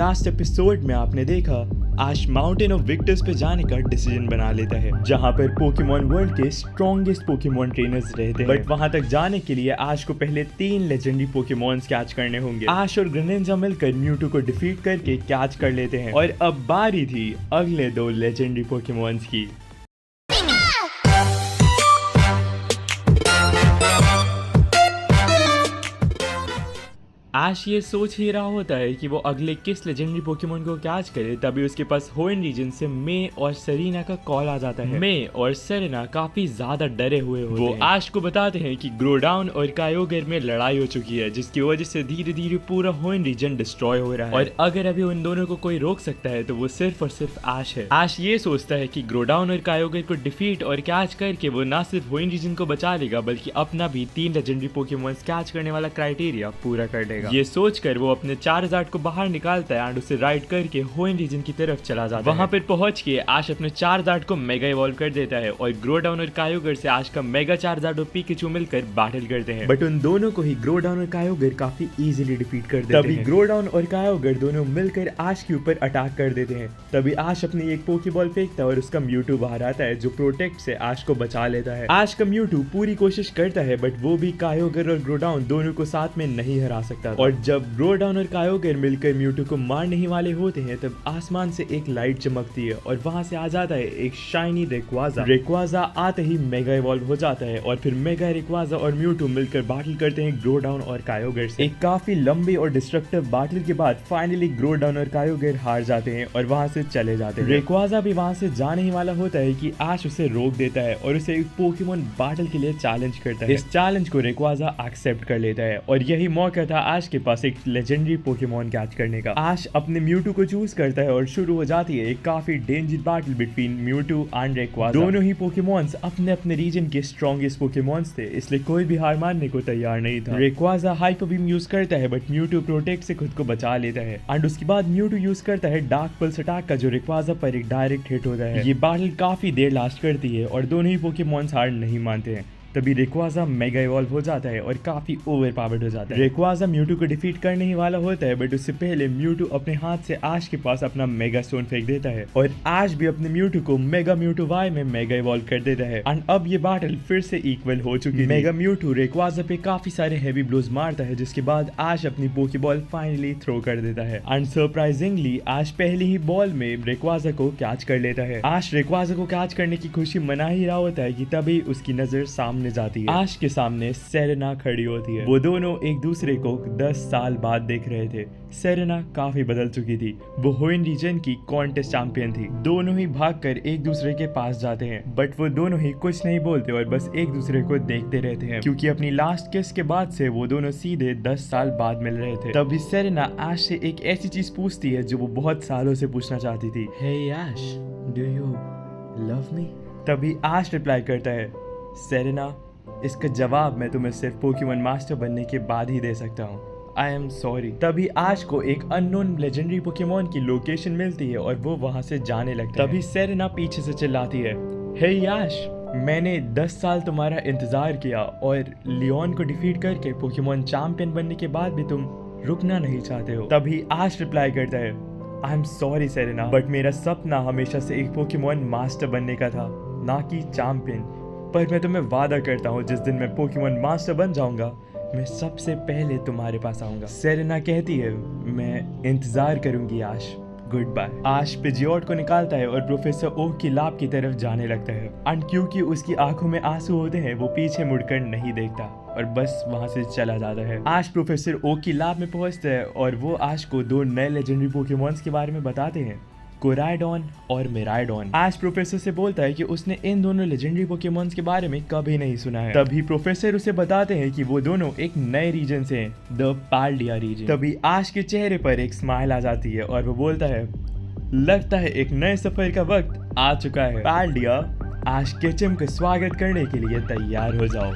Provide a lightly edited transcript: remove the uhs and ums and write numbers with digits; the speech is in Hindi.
लास्ट एपिसोड में आपने देखा आश माउंटेन ऑफ विक्टर्स पे जाने का डिसीजन बना लेता है, जहाँ पर पोकेमॉन वर्ल्ड के स्ट्रॉन्गेस्ट पोकेमॉन ट्रेनर्स रहते हैं। बट वहाँ तक जाने के लिए आश को पहले 3 लेजेंडरी पोकेमॉन्स कैच करने होंगे। आश और ग्रेनिंजा मिलकर म्यूटू को डिफीट करके कैच कर लेते हैं और अब बारी थी अगले 2 लेजेंडरी पोकेमॉन्स की। आश ये सोच ही रहा होता है कि वो अगले किस लेजेंडरी पोकेमॉन को कैच करे, तभी उसके पास होएन रीजन से मे और सेरेना का कॉल आ जाता है। मे और सेरेना काफी ज्यादा डरे हुए होते हैं। वो आश को बताते हैं कि ग्रोडाउन और कायोगर में लड़ाई हो चुकी है, जिसकी वजह से धीरे धीरे पूरा होएन रीजन डिस्ट्रॉय हो रहा है और अगर अभी उन दोनों को कोई रोक सकता है तो वो सिर्फ और सिर्फ आश है। आश ये सोचता है कि ग्रोडाउन और कायोगर को डिफीट और कैच करके वो न सिर्फ होएन रीजन को बचा लेगा बल्कि अपना भी 3 लेजेंडरी पोकेमॉन कैच करने वाला क्राइटेरिया पूरा कर लेगा। ये सोचकर वो अपने चारजार्ड को बाहर निकालता है एंड उसे राइड करके होएन रीजन की तरफ चला जाता है। वहां पर पहुंच के आश अपने चारजार्ड को मेगा इवॉल्व कर देता है और ग्रोडाउन और कायोगर से आश का मेगा चारजार्ड और पिकाचू मिलकर बैटल करते हैं। बट उन दोनों को ही ग्रोडाउन और कायोगर काफी इजीली डिफीट कर देते हैं। तभी ग्रोडाउन और कायोगर दोनों मिलकर आश के ऊपर अटैक कर देते हैं। तभी आश अपनी एक पोकेबॉल फेंकता है और उसका म्यूटू बाहर आता है जो प्रोटेक्ट से आश को बचा लेता है। आश का म्यूटू पूरी कोशिश करता है बट वो भी कायोगर और ग्रोडाउन दोनों को साथ में नहीं हरा सकता। और जब ग्रोडाउन और कायोगर मिलकर म्यूटू को मारने ही वाले होते हैं तब आसमान से एक लाइट चमकती है और वहां से आ जाता है एक शाइनी रेक्वाजा। रेक्वाजा आते ही मेगा इवॉल्व हो जाता है और फिर मेगा रेक्वाजा और म्यूटू मिलकर बैटल करते हैं ग्रोडाउन और कायोगर से। एक काफी लंबी और डिस्ट्रक्टिव बैटल के बाद फाइनली ग्रोडाउन और कायोगर हार जाते हैं और वहां से चले जाते हैं। रेक्वाजा भी वहां से जाने ही वाला होता है कि आश उसे रोक देता है और उसे एक पोकेमॉन बैटल के लिए चैलेंज करता है। इस चैलेंज को रेक्वाजा एक्सेप्ट कर लेता है और यही मौका था आश के पास एक लेजेंडरी पोकेमॉन कैच करने का। आश अपने म्यूटू को चूज करता है और शुरू हो जाती है एक काफी danger battle between Mewtwo and Rayquaza. दोनों ही पोकेमॉन्स अपने अपने रीजन के स्ट्रॉन्गेस्ट पोकेमॉन्स थे, इसलिए कोई भी हार मानने को तैयार नहीं था। रेक्वाजा हाइपर बीम यूज करता है बट म्यूटू प्रोटेक्ट से खुद को बचा लेता है एंड उसके बाद म्यूटू यूज करता है डार्क पल्स अटैक का जो रेक्वाजा पर एक डायरेक्ट हिट होता है। ये बैटल काफी देर लास्ट करती है और दोनों ही पोकेमॉन्स हार नहीं मानते हैं। तभी रेक्वाजा मेगा इवॉल्व हो जाता है और काफी ओवर पावर्ड हो जाता है। रेक्वाजा म्यूटू को डिफीट करने ही वाला होता है बट उससे पहले म्यूटू अपने हाथ से आश के पास अपना मेगा स्टोन फेंक देता है और आश भी अपने म्यूटू को मेगा म्यूटू वाई में मेगा इवॉल्व कर देता है एंड अब ये बैटल फिर से इक्वल हो चुकी है। मेगा म्यूटू रेक्वाजा पे काफी सारे हेवी ब्लोज मारता है जिसके बाद आश अपनी पोकेबॉल फाइनली थ्रो कर देता है एंड सरप्राइजिंगली आश पहली ही बॉल में रेक्वाजा को कैच कर लेता है। आश रेक्वाजा को कैच करने की खुशी मना ही रहा होता है कि तभी उसकी नजर सामने जाती है। आश के सामने सेरेना खड़ी होती है। वो दोनों एक दूसरे को 10 साल बाद देख रहे थे। सेरेना काफी बदल चुकी थी, वो होएन रीजन की कॉन्टेस्ट चैंपियन थी। दोनों ही भागकर एक दूसरे के पास जाते हैं बट वो दोनों ही कुछ नहीं बोलते और बस एक दूसरे को देखते रहते हैं क्योंकि अपनी लास्ट किस के बाद से वो दोनों सीधे 10 साल बाद मिल रहे थे। तभी सेरेना आश से एक ऐसी चीज पूछती है जो वो बहुत सालों से पूछना चाहती थी। हे आश, डू यू लव मी? तभी आश रिप्लाई करता है, सेरेना इसका जवाब मैं तुम्हें सिर्फ पोकेमॉन मास्टर बनने के बाद ही दे सकता हूँ। I am sorry. तभी आश को एक अननोन लेजेंडरी पोकेमॉन की लोकेशन मिलती है और वो वहां से जाने लगता है। तभी सेरेना पीछे से चिल्लाती है, हे आश, मैंने 10 साल तुम्हारा इंतजार किया और लियोन को डिफीट करके पोकेमॉन चैंपियन बनने के बाद भी तुम रुकना नहीं चाहते हो। तभी आश रिप्लाई करता है, I am sorry Serena, but मेरा सपना हमेशा से एक पोकेमॉन मास्टर बनने का था, ना कि चैंपियन। पर मैं तुम्हें वादा करता हूँ जिस दिन मैं पोकेमॉन मास्टर बन जाऊंगा मैं सबसे पहले तुम्हारे पास आऊंगा। सेरेना कहती है, मैं इंतजार करूंगी आश, गुड बाय। आश पिजियोट को निकालता है और प्रोफेसर ओक की लैब की तरफ जाने लगता है एंड क्योंकि उसकी आंखों में आंसू होते हैं वो पीछे मुड़कर नहीं देखता और बस वहां से चला जाता है। आश प्रोफेसर ओक की लैब में पहुंचता है और वो आश को 2 नए लेजेंडरी पोकेमॉन्स के बारे में बताते हैं, कोराइडॉन और मेराइडॉन। आश प्रोफेसर से बोलता है कि उसने इन दोनों लेजेंडरी पोकेमॉन्स के बारे में कभी नहीं सुना है। तभी प्रोफेसर उसे बताते हैं कि वो दोनों एक नए रीजन से हैं, द पाल्डिया रीजन। तभी आश के चेहरे पर एक स्माइल आ जाती है और वो बोलता है, लगता है एक नए सफर का वक्त आ चुका है। पाल्डिया, आश केचम का स्वागत करने के लिए तैयार हो जाओ।